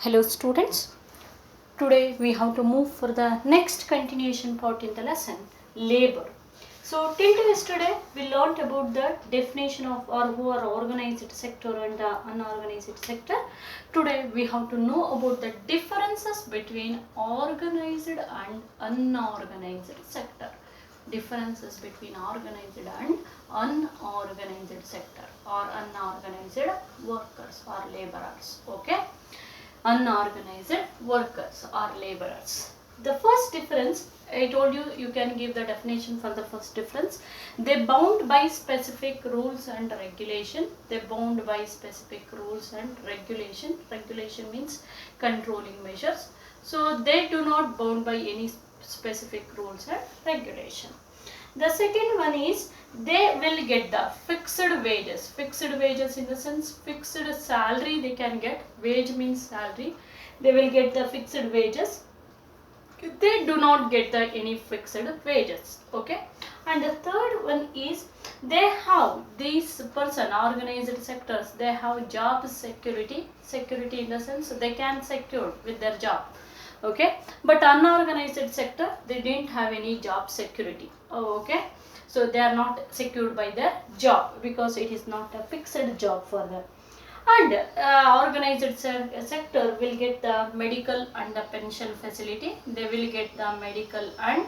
Hello students, today we have to move for the next continuation part in the lesson, labor. So till yesterday we learnt about the definition of or who are organized sector and unorganized sector. Today we have to know about the differences between organized and unorganized sector. Differences between organized and unorganized sector or unorganized workers or laborers. Okay. Unorganized workers or laborers. The first difference, I told you, you can give the definition for the first difference. They bound by specific rules and regulation. They bound by specific rules and regulation. Regulation means controlling measures. So they do not bound by any specific rules and regulation. The second one is they will get the fixed wages. Fixed wages in the sense fixed salary they can get. Wage means salary. They will get the fixed wages. They do not get the any fixed wages. Okay. And the third one is they have these person organized sectors. They have job security. Security in the sense they can secure with their job. Okay, but unorganized sector they didn't have any job security. Okay, so they are not secured by their job because it is not a fixed job for them. And organized sector will get the medical and the pension facility. They will get the medical and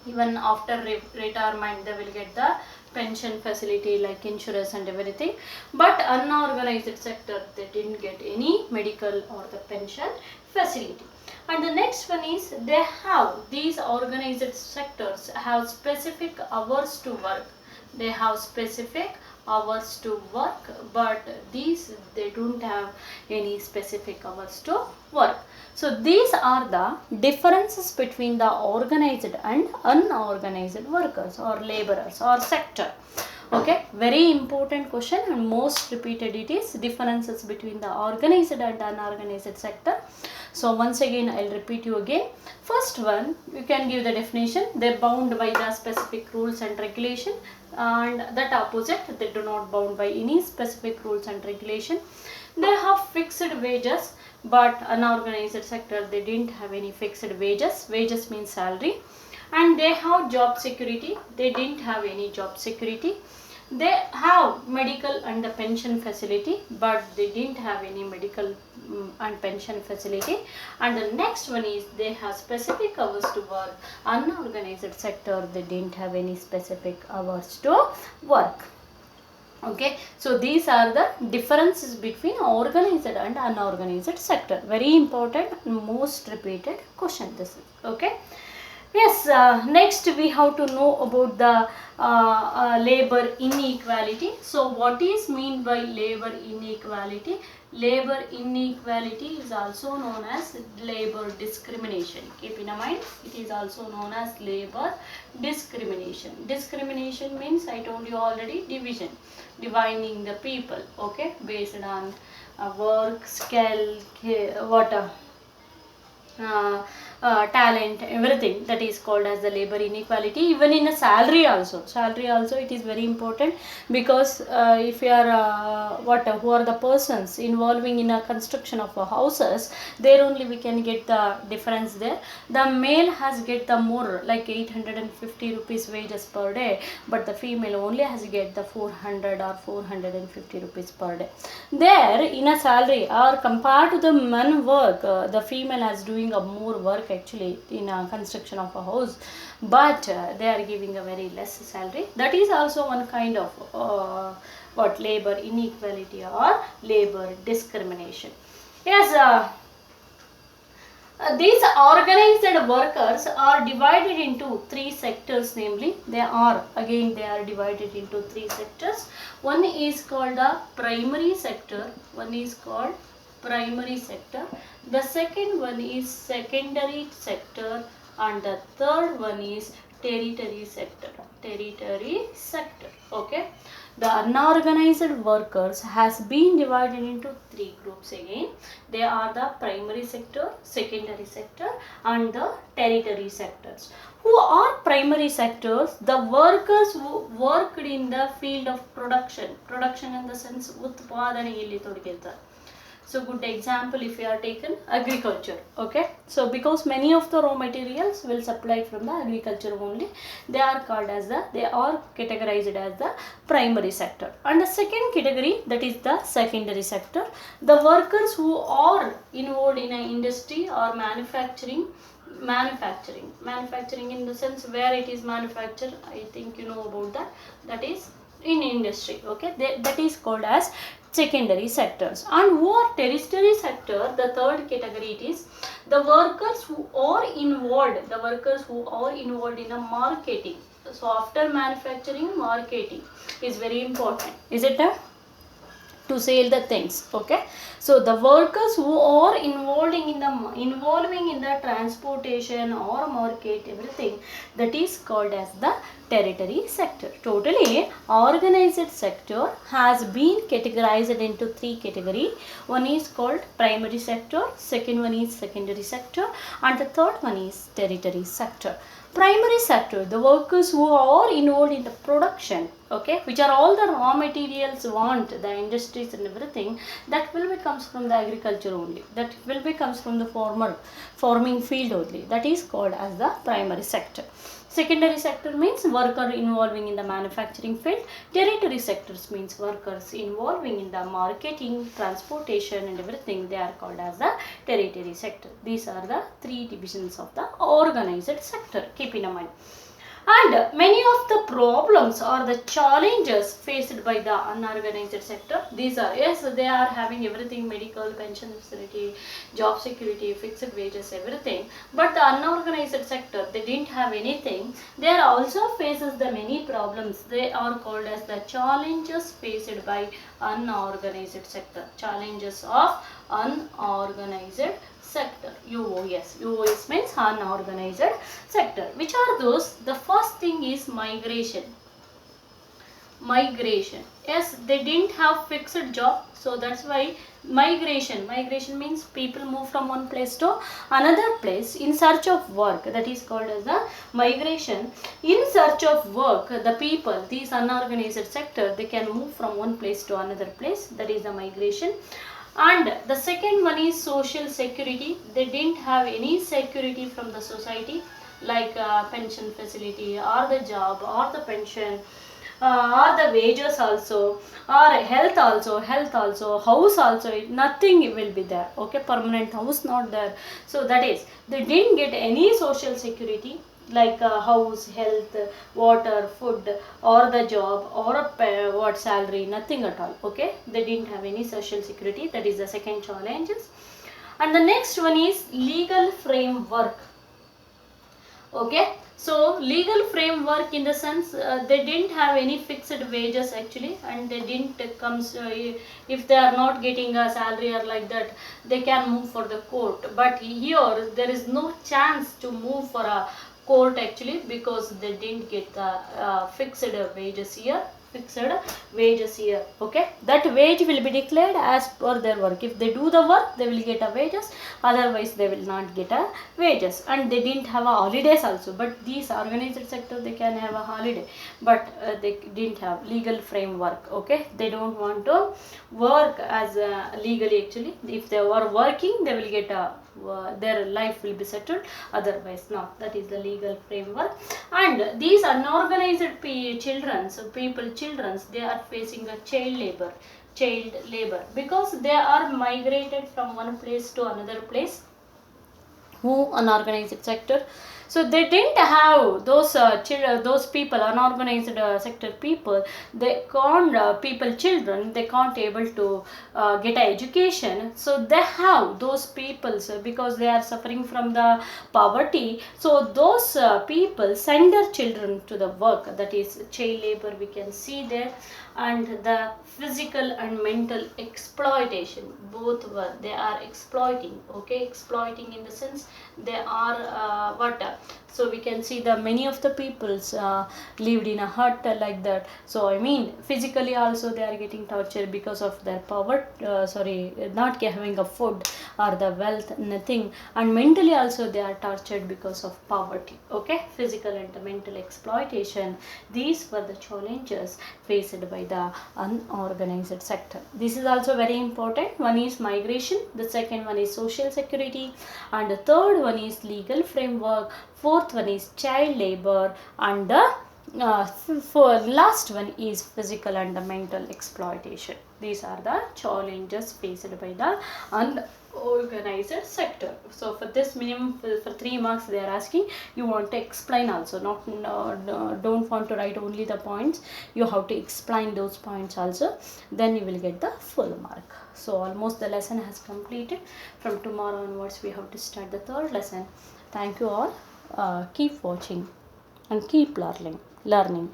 even after retirement they will get the pension facility like insurance and everything. But unorganized sector they didn't get any medical or the pension facility. And the next one is they have these organized sectors have specific hours to work. They have specific hours to work, but these they don't have any specific hours to work. So these are the differences between the organized and unorganized workers or laborers or sector. Okay, very important question and most repeated it is differences between the organized and unorganized sector. So once again I'll repeat you again. First one, you can give the definition. They bound by the specific rules and regulation, and that opposite, they do not bound by any specific rules and regulation. They have fixed wages, but unorganized sector they didn't have any fixed wages. Wages means salary. And they have job security. They didn't have any job security. They have medical and the pension facility, but they didn't have any medical and pension facility. And the next one is they have specific hours to work. Unorganized sector they didn't have any specific hours to work. Okay, so these are the differences between organized and unorganized sector. Very important and most repeated question this is. Okay. Yes, next we have to know about the labor inequality. So what is mean by labor inequality? Labor inequality is also known as labor discrimination. Keep in mind, it is also known as labor discrimination. Discrimination means, I told you already, division, dividing the people, okay, based on work, skill, talent, everything, that is called as the labor inequality. Even in a salary also it is very important, because if you are who are the persons involving in a construction of a houses, there only we can get the difference there. The male has get the more like 850 rupees wages per day, but the female only has get the 400 or 450 rupees per day. There in a salary or compared to the men work, the female has doing a more work actually in a construction of a house, but they are giving a very less salary. That is also one kind of labor inequality or labor discrimination. Yes, these organized workers are divided into three sectors, namely they are divided into three sectors. One is called the primary sector, the second one is secondary sector, and the third one is tertiary sector. Okay, the unorganized workers has been divided into three groups again. They are the primary sector, secondary sector, and the tertiary sectors. Who are primary sectors? The workers who worked in the field of production in the sense utpadaneyalli ತೊಡಗಿರ್ತಾರೆ. So good example if we are taken agriculture. Okay, so because many of the raw materials will supply from the agriculture only, they are called as they are categorized as the primary sector. And the second category, that is the secondary sector, the workers who are involved in an industry or manufacturing in the sense where it is manufactured. I think you know about that. That is in industry. Okay, that is called as secondary sectors. And who are tertiary sector, the third category, it is the workers who are involved in the marketing. So after manufacturing, marketing is very important, is it not? To sell the things. Okay, so the workers who are involving in the transportation or market, everything, that is called as the tertiary sector. Totally, organized sector has been categorized into three categories. One is called primary sector, second one is secondary sector, and the third one is tertiary sector. Primary sector, the workers who are involved in the production, okay, which are all the raw materials want, the industries and everything, that will be comes from the agriculture only, that will be comes from the farming field only, that is called as the primary sector. Secondary sector means worker involving in the manufacturing field. Tertiary sectors means workers involving in the marketing, transportation and everything, they are called as the tertiary sector. These are the three divisions of the organized sector, keep in mind. And many of the problems or the challenges faced by the unorganized sector, these are, yes, they are having everything, medical, pension facility, job security, fixed wages, everything. But the unorganized sector, they didn't have anything. They are also faces the many problems. They are called as the challenges faced by unorganized sector. Challenges of unorganized sector. UOS means unorganized sector. Which are those? The first thing is migration. Yes, they didn't have fixed job, so that's why migration means people move from one place to another place in search of work, that is called as the migration. In search of work, the people, these unorganized sector, they can move from one place to another place, that is the migration. And the second one is social security. They didn't have any security from the society, like pension facility or the job or the pension or the wages also, or health also, house also, nothing will be there. Okay, permanent house not there. So that is, they didn't get any social security like house, health, water, food, or the job, or what salary, nothing at all. Okay, they didn't have any social security. That is the second challenges. And the next one is legal framework. Okay, so legal framework in the sense they didn't have any fixed wages actually, and they didn't comes if they are not getting a salary or like that, they can move for the court. But here there is no chance to move for a court actually, because they didn't get the fixed wages here. Okay, that wage will be declared as per their work. If they do the work, they will get a wages, otherwise they will not get a wages. And they didn't have a holidays also, but these organized sector, they can have a holiday, but they didn't have legal framework. Okay, they don't want to work as legally actually. If they were working, they will get a their life will be settled, otherwise not. That is the legal framework. And these unorganized children, they are facing a child labor, because they are migrated from one place to another place. Who? Unorganized sector. So they didn't have those people, unorganized sector people, they can't children, they can't able to get an education. So they have those people, because they are suffering from the poverty. So those people send their children to the work, that is child labor we can see there. And the physical and mental exploitation, both were, they are exploiting. Okay, exploiting in the sense they are so we can see the many of the peoples lived in a hut like that. So I mean physically also they are getting tortured because of their poverty, not having a food or the wealth, nothing. And mentally also they are tortured because of poverty. Okay, physical and the mental exploitation, these were the challenges faced by the unorganized sector. This is also very important. One is migration, the second one is social security, and the third one is legal framework, fourth one is child labor, and the for last one is physical and the mental exploitation. These are the challenges faced by the unorganized sector. So for this minimum for 3 marks they are asking, you want to explain also, not don't want to write only the points, you have to explain those points also, then you will get the full mark. So almost the lesson has completed. From tomorrow onwards we have to start the third lesson. Thank you all. Keep watching and keep learning.